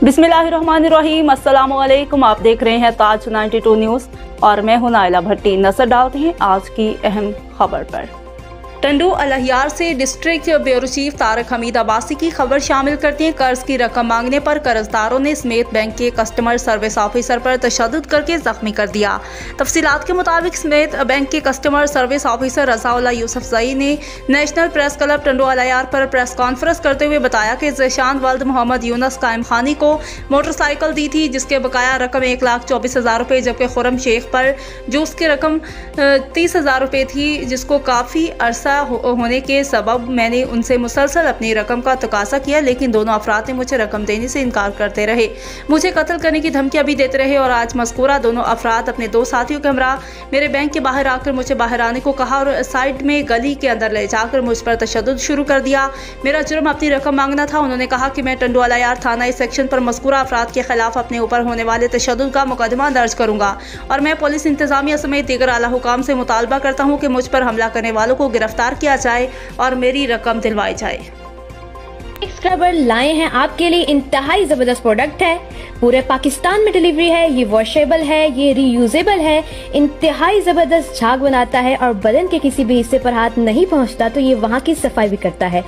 बिस्मिल्लाहिर्रहमानिर्रहीम, अस्सलाम वालेकुम। आप देख रहे हैं ताज 92 न्यूज़ और मैं हूं नाइला भट्टी। नजर डालते हैं आज की अहम खबर पर। टंडू अलहियार से district bureau chief Tariq Hameed Abbasi की खबर शामिल करते हैं। कर्ज की रकम मांगने पर कर्जदारों ने समेत बैंक के कस्टमर सर्विस ऑफिसर पर तशद्दुद करके जख्मी कर दिया। तफसीलात के मुताबिक समेत बैंक के कस्टमर सर्विस ऑफिसर रज़ाउल्लाह यूसुफजई ने नेशनल प्रेस क्लब टंडू अलहियार पर प्रेस कॉन्फ्रेंस करते हुए बताया कि ज़ीशान वल्द मोहम्मद यूनस कायम खानी को मोटरसाइकिल दी थी जिसके बकाया रकम 1,24,000 रुपये, जबकि खुरम शेख पर जो उसकी रकम 30,000 रुपये थी, जिसको काफ़ी अरसा होने के सबब मैंने उनसे मुसलसल अपनी रकम का तकाजा किया, लेकिन दोनों अफराद ने मुझे रकम देने से इनकार करते रहे, मुझे कत्ल करने की धमकियां भी देते रहे और आज मज़कूरा दोनों अफराद अपने दो साथियों के हमरा मेरे बैंक के बाहर आकर मुझे बाहर आने को कहा और साइड में गली के अंदर ले जाकर मुझ पर तशद्दुद शुरू कर दिया। मेरा जुर्म अपनी रकम मांगना था। उन्होंने कहा कि मैं टंडू अलहियार थाना सेक्शन पर मज़कूरा अफराद के खिलाफ अपने ऊपर होने वाले तशद्दुद का मुकदमा दर्ज करूंगा और मैं पुलिस इंतजामिया समेत दीगर आला हुकाम से मुतालबा करता हूँ कि मुझ पर हमला करने वालों को गिरफ्तार किया जाए और मेरी रकम दिलवाई जाए। स्क्रबर लाए हैं आपके लिए। इंतहाई जबरदस्त प्रोडक्ट है, पूरे पाकिस्तान में डिलीवरी है। ये वॉशेबल है, ये रीयूजेबल है, इंतहाई जबरदस्त झाग बनाता है और बदन के किसी भी हिस्से पर हाथ नहीं पहुंचता तो ये वहां की सफाई भी करता है।